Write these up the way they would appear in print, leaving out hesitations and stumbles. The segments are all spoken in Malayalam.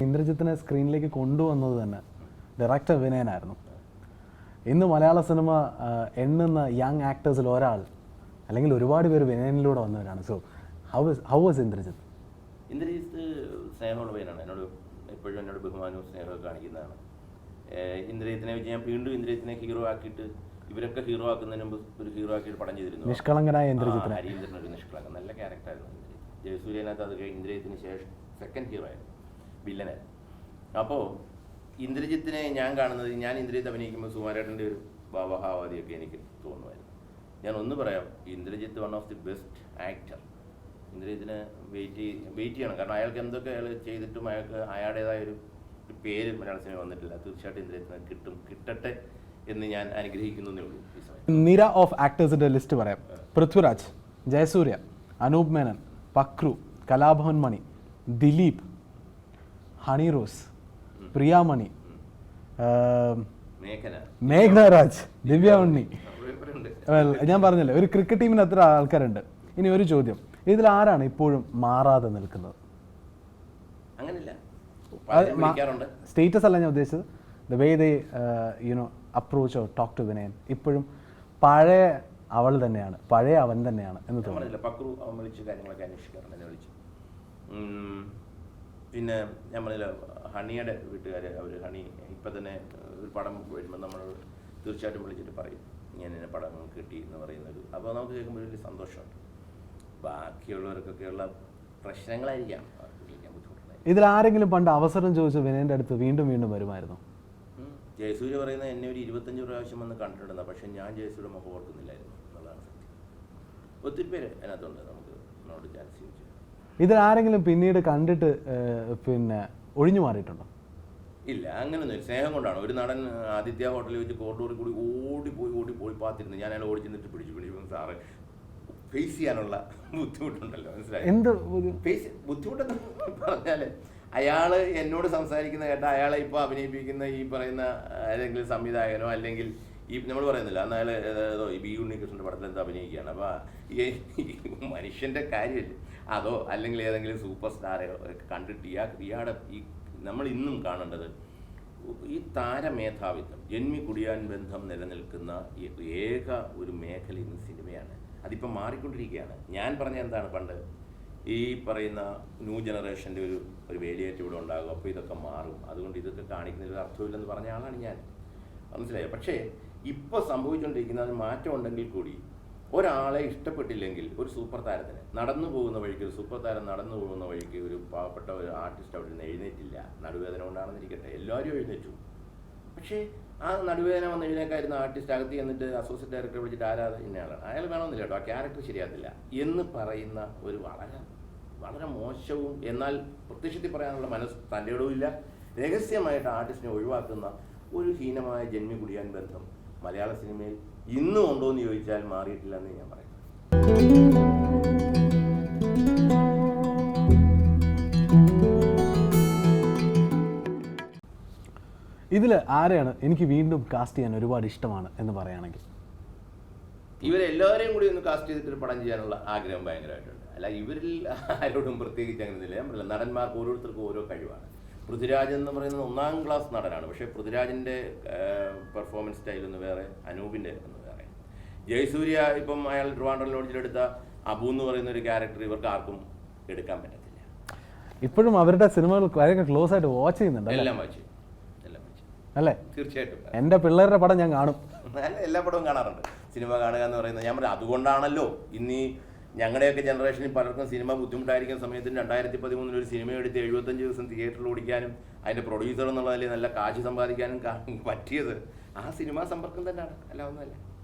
ഇന്ദ്രജിത്തിനെ സ്ക്രീനിലേക്ക് കൊണ്ടുവന്നത് തന്നെ ഡയറക്ടർ വിനയനായിരുന്നു. ഇന്ന് മലയാള സിനിമ എണ്ണുന്ന യങ് ആക്ടേഴ്സിൽ ഒരാൾ അല്ലെങ്കിൽ ഒരുപാട് പേര് വിനയനിലൂടെ വന്നവരാണ്. So how was Indrajith? Indrajith സ്നേഹമുള്ള പയ്യനാണ്. എപ്പോഴും എന്നോട് ബഹുമാനവും സ്നേഹമൊക്കെ കാണിക്കുന്നതാണ്. ഇന്ദ്രജിത്തിനെ വെച്ച് ഞാൻ വീണ്ടും ഇന്ദ്രജിത്തിനെ ഹീറോ ആക്കിയിട്ട്, ഇവരൊക്കെ ഹീറോ ആക്കുന്നതിന് മുമ്പ് ഒരു ഹീറോ ആക്കിയിട്ട് പടം ചെയ്തിരുന്നു. നിഷ്കളങ്കനായ ഇന്ദ്രജിത്ത്, ഹരീന്ദ്രൻ ഒരു നിഷ്കളങ്കൻ, നല്ല ക്യാരക്ടറായിരുന്നു ഇന്ദ്രജിത്ത്. ജയസൂര്യനകത്ത് അത് ഇന്ദ്രജിത്തിന് ശേഷം സെക്കൻഡ് ഹീറോ ആയിരുന്നു, വില്ലനായിരുന്നു. അപ്പോൾ ഇന്ദ്രജിത്തിനെ ഞാൻ കാണുന്നത്, ഞാൻ ഇന്ദ്രജിത്ത് അഭിനയിക്കുമ്പോൾ സുമാരേട്ടൻ്റെ ഒരു ഭാവഹാവാദിയൊക്കെ എനിക്ക് തോന്നുമായിരുന്നു. ഞാൻ ഒന്ന് പറയാം, Indrajith one of the best actor. ഇന്ദ്രജിത്തിന് വെയിറ്റ് ചെയ്യണം. കാരണം അയാൾക്ക് എന്തൊക്കെ അയാൾ ചെയ്തിട്ടും അയാൾക്ക് അയാളുടേതായ ഒരു പേര് മലയാള സിനിമ വന്നിട്ടില്ല. തീർച്ചയായിട്ടും ഇന്ദ്രജിത്തിന് കിട്ടട്ടെ എന്ന് ഞാൻ ആഗ്രഹിക്കുന്നേ ഉള്ളൂ. ഈ സമയം നിര ഓഫ് ആക്ടേഴ്സിന്റെ ലിസ്റ്റ് പറയാം. പൃഥ്വിരാജ്, ജയസൂര്യ, അനൂപ് മേനൻ, പക്രു, കലാഭവൻ മണി, ദിലീപ്, ഹണി റോസ്, പ്രിയാമണി, മേഘ്ന രാജ്, ദിവ്യ ഉണ്ണി. ഞാൻ പറഞ്ഞല്ലേ, ഒരു ക്രിക്കറ്റ് ടീമിന് എത്ര ആൾക്കാരുണ്ട്. ഇനി ഒരു ചോദ്യം, ഇതിൽ ആരാണ് ഇപ്പോഴും മാറാതെ നിൽക്കുന്നത്? സ്റ്റേറ്റസ് അല്ല ഞാൻ ഉദ്ദേശിച്ചത്, the way they approach or talk to Vinayan. ഇപ്പോഴും പഴയ അവൾ തന്നെയാണ്, പഴയ അവൻ തന്നെയാണ് എന്ന് തോന്നുന്നു. പക്രു അവൻ വിളിച്ച് കാര്യങ്ങളൊക്കെ അന്വേഷിക്കാറുണ്ട്, എന്നെ വിളിച്ചു. പിന്നെ ഞാൻ പറഞ്ഞില്ല, ഹണിയുടെ വീട്ടുകാർ, അവർ ഹണി ഇപ്പം തന്നെ ഒരു പടം വരുമ്പോൾ നമ്മൾ തീർച്ചയായിട്ടും വിളിച്ചിട്ട് പറയും, ഞാൻ എന്നെ പടം കിട്ടി എന്ന് പറയുന്നത്. അപ്പോൾ നമുക്ക് കേൾക്കുമ്പോൾ വലിയ സന്തോഷമുണ്ട്. ബാക്കിയുള്ളവർക്കൊക്കെയുള്ള പ്രശ്നങ്ങളായിരിക്കാം വിളിക്കാൻ ബുദ്ധിമുട്ടുണ്ടായി. ഇതിൽ ആരെങ്കിലും പണ്ട് അവസരം ചോദിച്ച വിനയൻ്റെ അടുത്ത് വീണ്ടും വീണ്ടും വരുമായിരുന്നു? ജയസൂര്യ പറയുന്നത് എന്നെ ഒരു 25 പ്രാവശ്യം വന്ന് കണ്ടിട്ടുണ്ടെന്നാ, പക്ഷെ ഞാൻ ജയസൂര്യ മുഖം ഓർക്കുന്നില്ലായിരുന്നു എന്നുള്ളതാണ് സത്യം. ഒത്തിരി പേര് അതിനകത്തുണ്ട് നമുക്ക് നമ്മളോട് ചാൻസ് ചോദിച്ചു. ഇതിൽ ആരെങ്കിലും പിന്നീട് കണ്ടിട്ട് പിന്നെ ഒഴിഞ്ഞു മാറിയിട്ടുണ്ടോ? ഇല്ല, അങ്ങനെയൊന്നും. സ്നേഹം കൊണ്ടാണ്. ഒരു നടൻ ആദിത്യ ഹോട്ടലിൽ വെച്ച് കോറിഡോറിൽ കൂടി ഓടിപ്പോയി പാത്തിരുന്നു. ഞാൻ അയാൾ ഓടിച്ചെന്നിട്ട് പിടിച്ചു സാറ് ഫേസ് ചെയ്യാനുള്ള ബുദ്ധിമുട്ടുണ്ടല്ലോ, മനസ്സിലായി? എന്ത് ബുദ്ധിമുട്ടെന്ന് പറഞ്ഞാൽ അയാൾ എന്നോട് സംസാരിക്കുന്ന കേട്ടാൽ അയാളെ ഇപ്പോൾ അഭിനയിപ്പിക്കുന്ന ഈ പറയുന്ന ഏതെങ്കിലും സംവിധായകനോ അല്ലെങ്കിൽ ഈ നമ്മൾ പറയുന്നില്ല, അന്ന് അയാൾ ഈ ബി ഉണ്ണികൃഷ്ണൻ്റെ പടത്തിൽ എന്താ അഭിനയിക്കുകയാണ്. അപ്പോൾ ഈ മനുഷ്യൻ്റെ കാര്യമല്ലേ അതോ അല്ലെങ്കിൽ ഏതെങ്കിലും സൂപ്പർ സ്റ്റാറോ കണ്ടിട്ട് ഇയാളുടെ ഈ നമ്മൾ ഇന്നും കാണേണ്ടത് ഈ താരമേധാവിത്വം, ജന്മി കുടിയാൻ ബന്ധം നിലനിൽക്കുന്ന ഏക ഒരു മേഖല ഇന്ന് സിനിമയാണ്. അതിപ്പോൾ മാറിക്കൊണ്ടിരിക്കുകയാണ്. ഞാൻ പറഞ്ഞ എന്താണ്, പണ്ട് ഈ പറയുന്ന ന്യൂ ജനറേഷൻ്റെ ഒരു വേലിയേറ്റം ഇവിടെ ഉണ്ടാകും, അപ്പോൾ ഇതൊക്കെ മാറും, അതുകൊണ്ട് ഇതൊക്കെ കാണിക്കുന്നതിൽ അർത്ഥമില്ലെന്ന് പറഞ്ഞ ആളാണ് ഞാൻ, മനസ്സിലായോ? പക്ഷേ ഇപ്പോൾ സംഭവിച്ചുകൊണ്ടിരിക്കുന്നത് മാറ്റം ഉണ്ടെങ്കിൽ കൂടി ഒരാളെ ഇഷ്ടപ്പെട്ടില്ലെങ്കിൽ ഒരു സൂപ്പർ താരത്തിന് നടന്നു പോകുന്ന വഴിക്ക്, ഒരു സൂപ്പർ താരം നടന്നു പോകുന്ന വഴിക്ക് ഒരു പാവപ്പെട്ട ഒരു ആർട്ടിസ്റ്റ് അവിടെ നിന്ന് എഴുന്നേറ്റില്ല. നടുവേദന കൊണ്ടാണെന്നിരിക്കട്ടെ, എല്ലാവരും എഴുന്നേറ്റു. പക്ഷേ ആ നടുവേദന വന്ന് എഴുന്നേക്കായിരുന്ന ആർട്ടിസ്റ്റ് അകത്ത് എന്നിട്ട് അസോസിയേറ്റ് ഡയറക്ടറെ വിളിച്ചിട്ട് ഇന്നയാളാണ്, അയാൾ വേണമെന്നില്ല കേട്ടോ, ആ ക്യാരക്ടർ ശരിയാകത്തില്ല എന്ന് പറയുന്ന ഒരു വളരെ വളരെ മോശവും എന്നാൽ പ്രത്യക്ഷത്തിൽ പറയാനുള്ള തൻ്റെ ഇടവുമില്ല, രഹസ്യമായിട്ട് ആർട്ടിസ്റ്റിനെ ഒഴിവാക്കുന്ന ഒരു ഹീനമായ ജന്മി കുടിയാൻ ബന്ധം മലയാള സിനിമയിൽ ഇന്നും ഉണ്ടോ എന്ന് ചോദിച്ചാൽ മാറിയിട്ടില്ല എന്ന് ഞാൻ പറയും. ഇതിൽ ആരെയാണ് എനിക്ക് വീണ്ടും കാസ്റ്റ് ചെയ്യാൻ ഒരുപാട് ഇഷ്ടമാണ് എന്ന് പറയുകയാണെങ്കിൽ? ഇവരെല്ലാവരെയും കൂടി ഒന്ന് കാസ്റ്റ് ചെയ്തിട്ട് പടം ചെയ്യാനുള്ള ആഗ്രഹം ഭയങ്കരമായിട്ടുണ്ട്. അല്ല, ഇവരിൽ ആരോടും പ്രത്യേകിച്ച് അങ്ങനെയൊന്നുമില്ല. ഞാൻ പറയില്ല, നടന്മാർക്ക് ഓരോരുത്തർക്കും ഓരോ കഴിവാണ്. പൃഥ്വിരാജ് എന്ന് പറയുന്നത് 1ാം ക്ലാസ് നടനാണ്. പക്ഷേ പൃഥ്വിരാജിൻ്റെ പെർഫോമൻസ് സ്റ്റൈലൊന്ന് വേറെ, അനൂപിൻ്റെ ഒന്ന് വേറെ. ജയസൂര്യ ഇപ്പം അയാൾ ട്രിവാൻഡ്രം ലോഡ്ജിലെടുത്ത അബു എന്ന് പറയുന്ന ഒരു ക്യാരക്ടർ ഇവർക്ക് ആർക്കും എടുക്കാൻ പറ്റത്തില്ല. ഇപ്പോഴും അവരുടെ സിനിമകൾ വളരെ ക്ലോസ് ആയിട്ട് വാച്ച് ചെയ്യുന്നുണ്ട്. എല്ലാം വാച്ച് അല്ലേ? തീർച്ചയായിട്ടും. എൻ്റെ പിള്ളേരുടെ പടം ഞാൻ കാണും, എല്ലാ പടവും കാണാറുണ്ട്. സിനിമ കാണുക എന്ന് പറയുന്നത് ഞാൻ പറയാം, അതുകൊണ്ടാണല്ലോ ഇന്നീ ഞങ്ങളുടെയൊക്കെ ജനറേഷനിൽ പലർക്കും സിനിമ ബുദ്ധിമുട്ടായിരിക്കുന്ന സമയത്ത് 2013 ഒരു സിനിമ എടുത്ത് 75 ദിവസം തിയേറ്ററിൽ ഓടിക്കാനും അതിൻ്റെ പ്രൊഡ്യൂസർ എന്നുള്ളതിൽ നല്ല കാശ് സമ്പാദിക്കാനും പറ്റിയത് ആ സിനിമാ സമ്പർക്കം തന്നെയാണ്, അല്ല ഒന്നുമല്ല.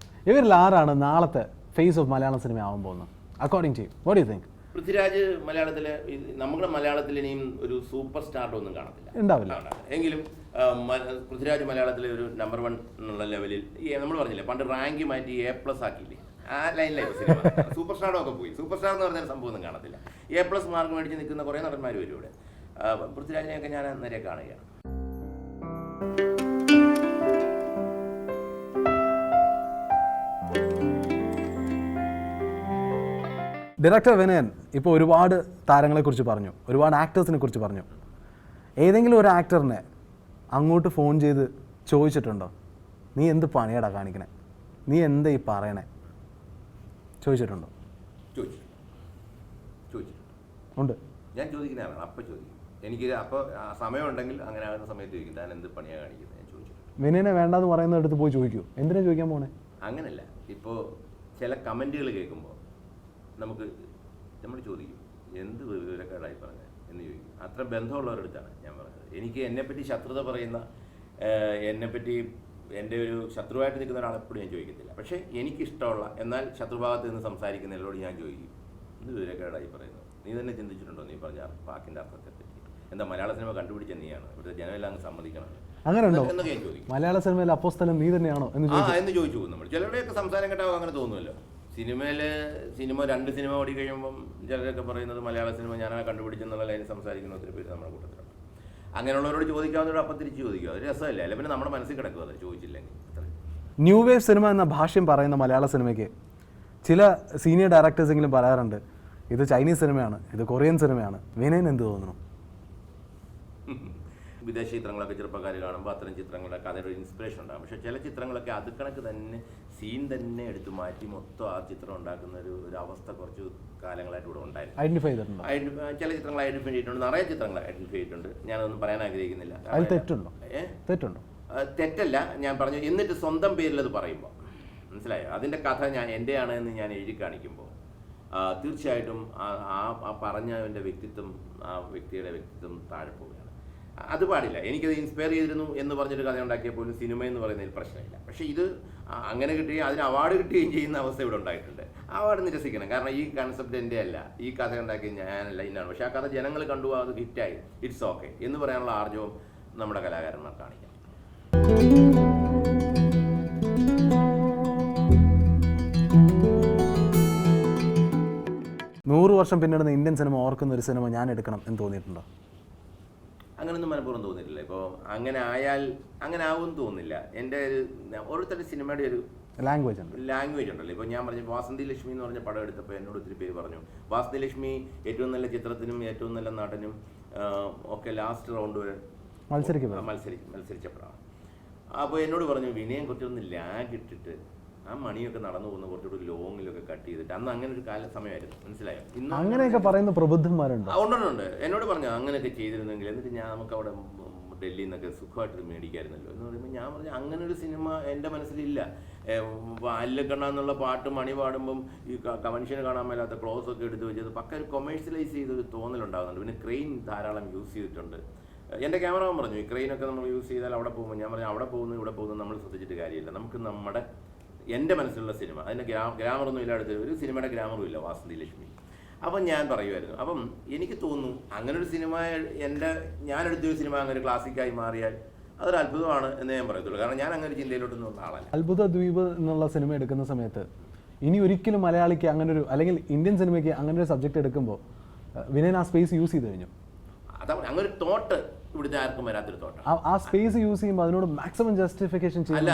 ഇവരിൽ ആരാണ് നാളത്തെ ഫേസ് ഓഫ് മലയാളം സിനിമ ആവാൻ പോകുന്നത് according to you? What do you think? Prithviraj മലയാളത്തിൽ, നമ്മുടെ മലയാളത്തിൽ ഇനിയും ഒരു സൂപ്പർ സ്റ്റാർട്ട് ഒന്നും കാണത്തില്ല, ഉണ്ടാവില്ല. എങ്കിലും പൃഥ്വിരാജ് മലയാളത്തിലെ ഒരു നമ്പർ 1 എന്നുള്ള ലെവലിൽ നമ്മൾ പറഞ്ഞില്ലേ, പണ്ട് റാങ്ക് മാറ്റി A+ ആക്കിയില്ലേ, ആ ലൈനിലായി സിനിമ. സൂപ്പർ സ്റ്റാറും ഒക്കെ പോയി. സൂപ്പർ സ്റ്റാർ എന്ന് പറഞ്ഞാൽ സംഭവം ഒന്നും കാണത്തില്ല. A+ മാർക്ക് മേടിച്ച് നിൽക്കുന്ന കുറേ നടന്മാർ വരും ഇവിടെ. പൃഥ്വിരാജിനെയൊക്കെ ഞാൻ നേരെ കാണുകയാണ്. ഡയറക്ടർ വിനയൻ ഇപ്പോൾ ഒരുപാട് താരങ്ങളെക്കുറിച്ച് പറഞ്ഞു, ഒരുപാട് ആക്ടേഴ്സിനെ കുറിച്ച് പറഞ്ഞു. ഏതെങ്കിലും ഒരു ആക്ടറിനെ അങ്ങോട്ട് ഫോൺ ചെയ്ത് ചോദിച്ചിട്ടുണ്ടോ, നീ എന്ത് പണിയാടാ കാണിക്കണേ, നീ എന്താ ഈ പറയണേ, ചോദിച്ചിട്ടുണ്ടോ? ഉണ്ട്. ഞാൻ ചോദിക്കുന്നതാണ്, അപ്പം ചോദിക്കും. എനിക്ക് അപ്പോൾ സമയമുണ്ടെങ്കിൽ അങ്ങനെ ആകുന്ന സമയത്ത് ചോദിക്കും, ഞാൻ എന്ത് പണിയാണ് കാണിക്കുന്നത്, ഞാൻ ചോദിച്ചിട്ടുണ്ട്. വിനയനെ വേണ്ടാന്ന് പറയുന്ന അടുത്ത് പോയി ചോദിക്കൂ, എന്തിനാ ചോദിക്കാൻ പോണേ? അങ്ങനല്ല, ഇപ്പോൾ ചില കമൻറ്റുകൾ കേൾക്കുമ്പോൾ നമ്മൾ ചോദിക്കും, എന്ത് വിവരക്കേടായി പറഞ്ഞത് എന്ന് ചോദിക്കും. അത്ര ബന്ധമുള്ളവരടുത്താണ് ഞാൻ പറഞ്ഞത്. എനിക്ക് എന്നെപ്പറ്റി ശത്രുത പറയുന്ന, എന്നെപ്പറ്റി എൻ്റെ ഒരു ശത്രുവായിട്ട് നിൽക്കുന്ന ഒരാളെപ്പോഴും ഞാൻ ചോദിക്കത്തില്ല. പക്ഷേ എനിക്കിഷ്ടമുള്ള എന്നാൽ ശത്രുഭാഗത്ത് നിന്ന് സംസാരിക്കുന്നതിനോട് ഞാൻ ചോദിക്കും, എന്ത് വിവരക്കേടായി പറയുന്നത്, നീ തന്നെ ചിന്തിച്ചിട്ടുണ്ടോ നീ പറഞ്ഞ വാക്കിൻ്റെ അർത്ഥത്തെപ്പറ്റി? എന്താ മലയാള സിനിമ കണ്ടുപിടിച്ച നീയാണ്, ഇവിടുത്തെ ജനമെല്ലാം അങ്ങ് സമ്മതിക്കണം അങ്ങനെ ഉണ്ടോ എന്നൊക്കെ ഞാൻ ചോദിക്കും. മലയാള സിനിമയിൽ അപ്പോസ്തലൻ നീ തന്നെയാണോ എന്ന് ചോദിച്ചു പോകും നമ്മൾ. ചിലരുടെയൊക്കെ സംസാരം കേട്ടാൽ അങ്ങനെ തോന്നുമല്ലോ. രണ്ട് സിനിമ ഓടി കഴിയുമ്പം ചിലരൊക്കെ പറയുന്നത് മലയാള സിനിമ ഞാനാ കണ്ടുപിടിച്ചെന്നുള്ള ലൈനിൽ സംസാരിക്കുന്ന ഒത്തിരി പേര് നമ്മുടെ കൂട്ടത്തിലുണ്ട്. അങ്ങനെയുള്ളവരോട് ചോദിക്കാവുന്നവരോട് അപ്പം തിരിച്ച് ചോദിക്കുക, അത് രസമല്ലേ? അല്ലെ പിന്നെ നമ്മുടെ മനസ്സിൽ കിടക്കുക അത് ചോദിച്ചില്ലെങ്കിൽ. ന്യൂ വേവ് സിനിമ എന്ന ഭാഷ്യം പറയുന്ന മലയാള സിനിമയ്ക്ക് ചില സീനിയർ ഡയറക്ടേഴ്സെങ്കിലും പറയാറുണ്ട്, ഇത് ചൈനീസ് സിനിമയാണ്, ഇത് കൊറിയൻ സിനിമയാണ്. വിനയൻ എന്ത് തോന്നുന്നു? വിദേശ ചിത്രങ്ങളൊക്കെ ചെറുപ്പക്കാർ കാണുമ്പോൾ അത്തരം ചിത്രങ്ങളുടെ കഥയുടെ ഒരു ഇൻസ്പിറേഷൻ ഉണ്ടാകും. പക്ഷേ ചില ചിത്രങ്ങളൊക്കെ അത് കണക്ക് തന്നെ സീൻ തന്നെ എടുത്ത് മാറ്റി മൊത്തം ആ ചിത്രം ഉണ്ടാക്കുന്ന ഒരു അവസ്ഥ കുറച്ച് കാലങ്ങളായിട്ട് ഇവിടെ ഉണ്ടായിരുന്നു. ഐഡന്റിഫൈ ചെയ്തിട്ടുണ്ടോ? ചില ചിത്രങ്ങൾ ഐഡന്റിഫൈ ചെയ്തിട്ടുണ്ട്, നിറയെ ചിത്രങ്ങൾ ഐഡന്റിഫൈ ചെയ്തിട്ടുണ്ട്. ഞാനൊന്നും പറയാൻ ആഗ്രഹിക്കുന്നില്ല. തെറ്റുണ്ടോ? തെറ്റുണ്ടോ? തെറ്റല്ല ഞാൻ പറഞ്ഞു. എന്നിട്ട് സ്വന്തം പേരിൽ അത് പറയുമ്പോൾ മനസ്സിലായോ, അതിൻ്റെ കഥ എൻ്റെയാണ് എന്ന് ഞാൻ എഴുതി കാണിക്കുമ്പോൾ തീർച്ചയായിട്ടും ആ പറഞ്ഞവൻ്റെ വ്യക്തിത്വം, ആ വ്യക്തിയുടെ വ്യക്തിത്വം താഴെ പോവുകയാണ്. അത് പാടില്ല. എനിക്കത് ഇൻസ്പയർ ചെയ്തിരുന്നു എന്ന് പറഞ്ഞൊരു കഥ ഉണ്ടാക്കിയ പോലും സിനിമ എന്ന് പറയുന്നതിൽ പ്രശ്നമില്ല. പക്ഷേ ഇത് അങ്ങനെ കിട്ടുകയും അതിന് അവാർഡ് കിട്ടുകയും ചെയ്യുന്ന അവസ്ഥ ഇവിടെ ഉണ്ടായിട്ടുണ്ട്. അവാർഡ് നിരസിക്കണം. കാരണം ഈ കൺസെപ്റ്റ് എൻ്റെ അല്ല, ഈ കഥ ഉണ്ടാക്കിയ ഞാനല്ല, ഇന്നാണ്. പക്ഷേ ആ കഥ ജനങ്ങൾ കണ്ടു, അത് ഹിറ്റായി, ഇറ്റ്സ് ഓക്കെ എന്ന് പറയാനുള്ള ആർജവം നമ്മുടെ കലാകാരന്മാർ കാണിക്കണം. 100 വർഷം പിന്നിടുന്ന ഇന്ത്യൻ സിനിമ ഓർക്കുന്ന ഒരു സിനിമ ഞാൻ എടുക്കണം എന്ന് തോന്നിയിട്ടുണ്ടോ? അങ്ങനൊന്നും മനഃപൂർവ്വം തോന്നിയിട്ടില്ല. ഇപ്പോൾ അങ്ങനെ ആയാൽ അങ്ങനെ ആവുമെന്ന് തോന്നുന്നില്ല. എൻ്റെ ഓരോരുത്തരുടെ സിനിമയുടെ ഒരു ലാംഗ്വേജ് ഉണ്ടല്ലോ. ഇപ്പോൾ ഞാൻ പറഞ്ഞു വാസന്തി ലക്ഷ്മി എന്ന് പറഞ്ഞ പടം എടുത്തപ്പോൾ എന്നോട് ഒത്തിരി പേര് പറഞ്ഞു, വാസന്തി ലക്ഷ്മി ഏറ്റവും നല്ല ചിത്രത്തിനും ഏറ്റവും നല്ല നടനും ഒക്കെ ലാസ്റ്റ് റൗണ്ട് വരെ മത്സരിച്ച പടമാണ്. അപ്പോൾ എന്നോട് പറഞ്ഞു, വിനയം കുറച്ചൊന്ന് ലാഗ് ഇട്ടിട്ട് ആ മണിയൊക്കെ നടന്നു പോകുന്ന കുറച്ചുകൂടി ലോങ്ങിലൊക്കെ കട്ട് ചെയ്തിട്ട്, അന്ന് അങ്ങനെ ഒരു സമയമായിരുന്നു, മനസ്സിലായോ? അങ്ങനെയൊക്കെ പറയുന്ന പ്രബുദ്ധന്മാരുണ്ട്. ഉണ്ടുണ്ട്. എന്നോട് പറഞ്ഞു അങ്ങനെയൊക്കെ ചെയ്തിരുന്നെങ്കിൽ, എന്നിട്ട് നമുക്ക് അവിടെ ഡൽഹിയിൽ നിന്നൊക്കെ സുഖമായിട്ട് മേടിക്കായിരുന്നല്ലോ എന്ന് പറയുമ്പോൾ ഞാൻ പറഞ്ഞു അങ്ങനെ ഒരു സിനിമ എൻ്റെ മനസ്സിലില്ല. അല്ലക്കണ്ണ എന്നുള്ള പാട്ട് മണി പാടുമ്പം ഈ മനുഷ്യന് കാണാൻ മേലാത്ത ക്ലോസ് ഒക്കെ എടുത്ത് വെച്ചത് പക്ക ഒരു കൊമേഴ്ഷ്യലൈസ് ചെയ്തൊരു തോന്നലുണ്ടാകുന്നുണ്ട്. പിന്നെ ക്രെയിൻ ധാരാളം യൂസ് ചെയ്തിട്ടുണ്ട്. എൻ്റെ ക്യാമറമാൻ പറഞ്ഞു ഈ ക്രെയിനൊക്കെ നമ്മൾ യൂസ് ചെയ്താൽ അവിടെ പോകുമ്പോൾ, ഞാൻ പറഞ്ഞു അവിടെ പോകുന്നു ഇവിടെ പോകുന്നു നമ്മൾ ശ്രദ്ധിച്ചിട്ട് കാര്യമില്ല. നമുക്ക് എൻ്റെ മനസ്സിലുള്ള സിനിമ, അതിൻ്റെ ഗ്രാമറൊന്നും ഇല്ല, അടുത്ത് ഒരു സിനിമയുടെ ഗ്രാമറും ഇല്ല വാസന്തി ലക്ഷ്മി. അപ്പം ഞാൻ പറയുമായിരുന്നു, അപ്പം എനിക്ക് തോന്നുന്നു അങ്ങനൊരു സിനിമ ഞാനെടുത്തൊരു സിനിമ അങ്ങനെ ക്ലാസിക്കായി മാറിയാൽ അതൊരു അത്ഭുതമാണ് എന്ന് ഞാൻ പറയത്തുള്ളൂ. കാരണം ഞാൻ അങ്ങനെ ഒരു ചിന്തയിലോട്ടൊന്നും വന്ന ആളല്ല. അത്ഭുത ദ്വീപ് എന്നുള്ള സിനിമ എടുക്കുന്ന സമയത്ത് ഇനി ഒരിക്കലും മലയാളിക്ക് അങ്ങനൊരു, അല്ലെങ്കിൽ ഇന്ത്യൻ സിനിമയ്ക്ക് അങ്ങനെ ഒരു സബ്ജക്റ്റ് എടുക്കുമ്പോൾ വിനയൻ ആ സ്പേസ് യൂസ് ചെയ്ത് കഴിഞ്ഞു. അതാണ് അങ്ങനെ ഒരു തോട്ട് ഇവിടുത്തെ ആർക്കും വരാത്തൊരു തോട്ടാണ്. ആ സ്പേസ് യൂസ് ചെയ്യുമ്പോൾ അതിനോട് മാക്സിമം ജസ്റ്റിഫിക്കേഷൻ അല്ല,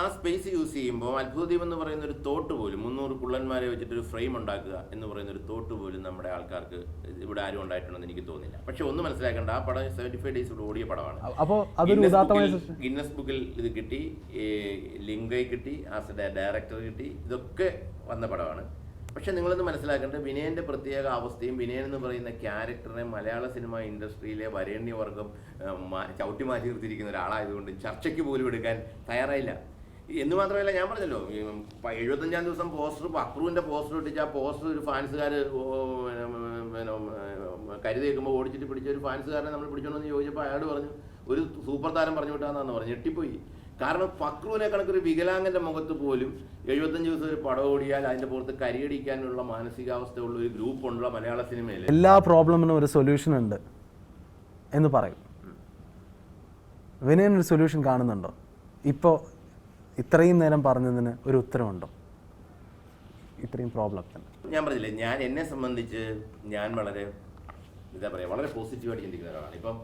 ആ സ്പേസ് യൂസ് ചെയ്യുമ്പോൾ അത്ഭുതദ്വീപ് എന്ന് പറയുന്ന ഒരു തോട്ട് പോലും 300 കുള്ളന്മാരെ വെച്ചിട്ട് ഒരു ഫ്രെയിം ഉണ്ടാക്കുക എന്ന് പറയുന്ന ഒരു തോട്ട് പോലും നമ്മുടെ ആൾക്കാർക്ക് ഇവിടെ ആരും ഉണ്ടായിട്ടുണ്ടെന്ന് എനിക്ക് തോന്നില്ല. പക്ഷെ ഒന്ന് മനസ്സിലാക്കേണ്ട, ആ പടം 75 ഡേയ്സ് ഇവിടെ ഓടിയ പടമാണ്. അപ്പോൾ ഗിന്നസ് ബുക്കിൽ ഇത് കിട്ടി, ലിംഗൈ കിട്ടി, ആസ് എ ഡയറക്ടർ കിട്ടി, ഇതൊക്കെ വന്ന പടമാണ്. പക്ഷെ നിങ്ങളൊന്ന് മനസ്സിലാക്കേണ്ടത് വിനയൻ്റെ പ്രത്യേക അവസ്ഥയും, വിനയൻ എന്ന് പറയുന്ന ക്യാരക്ടറിനെ മലയാള സിനിമ ഇൻഡസ്ട്രിയിലെ വരേണ്യവർഗം ചവിട്ടി മാറ്റി നിർത്തിയിരിക്കുന്ന ഒരാളായതുകൊണ്ട് ചർച്ചയ്ക്ക് പോലും എടുക്കാൻ തയ്യാറായില്ല. എന്ന് മാത്രമല്ല, ഞാൻ പറഞ്ഞല്ലോ 75-ാം ദിവസം പോസ്റ്റർ, അക്രൂവിൻ്റെ പോസ്റ്റർ ഒട്ടിച്ച് ആ പോസ്റ്റർ ഒരു ഫാൻസുകാർ കരുതേക്കുമ്പോൾ ഓടിച്ചിട്ട് പിടിച്ച ഒരു ഫാൻസുകാരനെ നമ്മൾ പിടിച്ചോണ്ടെന്ന് ചോദിച്ചപ്പോൾ അയാൾ പറഞ്ഞു ഒരു സൂപ്പർ താരം പറഞ്ഞു വിട്ടാന്നാന്ന് പറഞ്ഞു. ഞെട്ടിപ്പോയി. കാരണം ഫക്രുവിനെ കണക്കൊരു വികലാംഗന്റെ മുഖത്ത് പോലും 75 ദിവസം ഒരു പടം ഓടിയാൽ അതിന്റെ പുറത്ത് കരിയടിക്കാനുള്ള മാനസികാവസ്ഥയുള്ള ഒരു ഗ്രൂപ്പ് ഉള്ള മലയാള സിനിമയിൽ എല്ലാ പ്രോബ്ലമിനും ഒരു സൊല്യൂഷൻ ഉണ്ട് എന്ന് പറയും. വിനയൻ ഒരു സൊല്യൂഷൻ കാണുന്നുണ്ടോ? ഇപ്പോൾ ഇത്രയും നേരം പറഞ്ഞതിന് ഒരു ഉത്തരവുണ്ടോ? ഇത്രയും പ്രോബ്ലം ഞാൻ പറഞ്ഞില്ലേ, എന്നെ സംബന്ധിച്ച് ഞാൻ വളരെ വളരെ പോസിറ്റീവായിട്ട് ചിന്തിക്കുന്ന ഒരാളാണ്. ഇപ്പം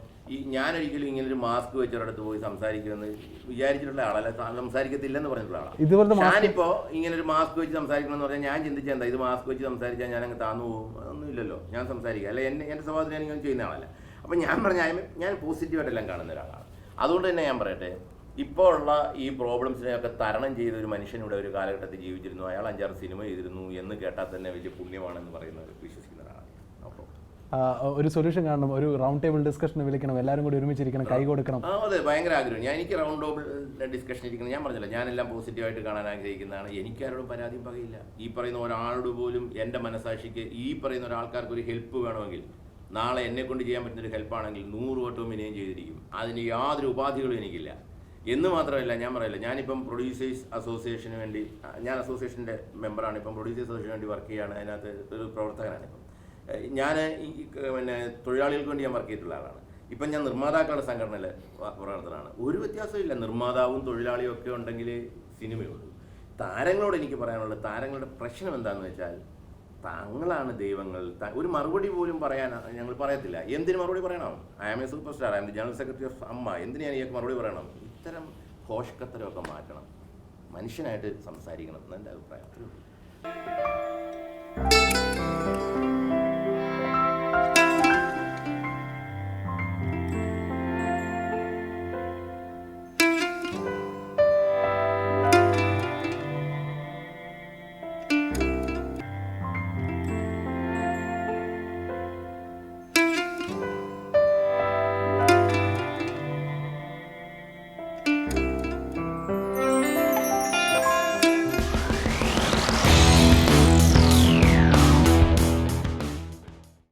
ഞാനൊരിക്കലും ഇങ്ങനൊരു മാസ്ക് വെച്ചൊരിടത്ത് പോയി സംസാരിക്കുമെന്ന് വിചാരിച്ചിട്ടുള്ള ആളല്ല, സംസാരിക്കത്തില്ലെന്ന് പറഞ്ഞിട്ടുള്ള ആളാണ്. ഞാനിപ്പോൾ ഇങ്ങനൊരു മാസ്ക് വെച്ച് സംസാരിക്കണമെന്ന് പറഞ്ഞാൽ ഞാൻ ചിന്തിച്ചാൽ എന്താ, ഇത് മാസ്ക് വെച്ച് സംസാരിച്ചാൽ ഞാൻ അങ്ങ് താന്നു പോകും? ഒന്നുമില്ലല്ലോ, ഞാൻ സംസാരിക്കുക അല്ല, എൻ്റെ സ്വഭാവത്തിൽ ഞാൻ ഇങ്ങനെ ചെയ്യുന്ന ആളല്ല. അപ്പം ഞാൻ പറഞ്ഞ ഞാൻ പോസിറ്റീവായിട്ടെല്ലാം കാണുന്ന ഒരാളാണ്. അതുകൊണ്ട് തന്നെ ഞാൻ പറയട്ടെ, ഇപ്പോൾ ഉള്ള ഈ പ്രോബ്ലംസിനെയൊക്കെ തരണം ചെയ്ത ഒരു മനുഷ്യനിവിടെ ഒരു കാലഘട്ടത്തിൽ ജീവിച്ചിരുന്നു, അയാൾ 5-6 സിനിമ ചെയ്തിരുന്നു എന്ന് കേട്ടാൽ തന്നെ വലിയ പുണ്യമാണെന്ന് പറയുന്നത് വിശ്വസിക്കുന്ന ഒരാളാണ്. അപ്പോൾ ഒരു സൊല്യൂഷൻ കാണണം, ഒരു റൗണ്ട് ടേബിൾ ഡിസ്കഷന് വിളിക്കണം, എല്ലാവരും കൂടി ഒരുമിച്ചിരിക്കണം, കൈ കൊടുക്കണം. അതെ, ഭയങ്കര ആഗ്രഹം. എനിക്ക് റൗണ്ട് ടേബിൾ ഡിസ്കഷൻ ഇരിക്കണം. ഞാൻ പറഞ്ഞില്ല, ഞാനെല്ലാം പോസിറ്റീവായിട്ട് കാണാൻ ആഗ്രഹിക്കുന്നതാണ്. എനിക്കാരോടും പരാതിയും പകയില്ല. ഈ പറയുന്ന ഒരാളോട് പോലും എൻ്റെ മനസാക്ഷിക്ക് ഈ പറയുന്ന ഒരാൾക്കാർക്ക് ഒരു ഹെൽപ്പ് വേണമെങ്കിൽ, നാളെ എന്നെ കൊണ്ട് ചെയ്യാൻ പറ്റുന്നൊരു ഹെൽപ്പാണെങ്കിൽ 100 വട്ടവും വിനയം ചെയ്തിരിക്കും. അതിന് യാതൊരു ഉപാധികളും എനിക്കില്ല. എന്ന് മാത്രമല്ല, ഞാൻ പറയില്ല, ഞാനിപ്പം പ്രൊഡ്യൂസേഴ്സ് അസോസിയേഷന് വേണ്ടി, ഞാൻ അസോസിയേഷൻ്റെ മെമ്പറാണ്, ഇപ്പം പ്രൊഡ്യൂസേഴ്സ് അസോസിയേഷന് വേണ്ടി വർക്ക് ചെയ്യുകയാണ്. അതിനകത്ത് ഒരു പ്രവർത്തകനാണ്. ഇപ്പം ഞാൻ പിന്നെ തൊഴിലാളികൾക്ക് വേണ്ടി ഞാൻ വർക്ക് ചെയ്തിട്ടുള്ള ആളാണ്. ഇപ്പം ഞാൻ നിർമ്മാതാക്കളുടെ സംഘടനയിൽ പ്രവർത്തനമാണ്. ഒരു വ്യത്യാസമില്ല, നിർമ്മാതാവും തൊഴിലാളിയും ഒക്കെ ഉണ്ടെങ്കിൽ സിനിമയുള്ളൂ. താരങ്ങളോട് എനിക്ക് പറയാനുള്ളത്, താരങ്ങളുടെ പ്രശ്നം എന്താണെന്ന് വെച്ചാൽ, താങ്കളാണ് ദൈവങ്ങൾ. ഒരു മറുപടി പോലും പറയാൻ ഞങ്ങൾ പറയത്തില്ല. എന്തിന് മറുപടി പറയണം? I am a super star, I am the general secretary of Amma, എന്തിനാണ് എനിക്ക് മറുപടി പറയണം? ഇത്തരം ഘോഷക്കത്തരമൊക്കെ മാറ്റണം, മനുഷ്യനായിട്ട് സംസാരിക്കണം എന്നെൻ്റെ അഭിപ്രായം.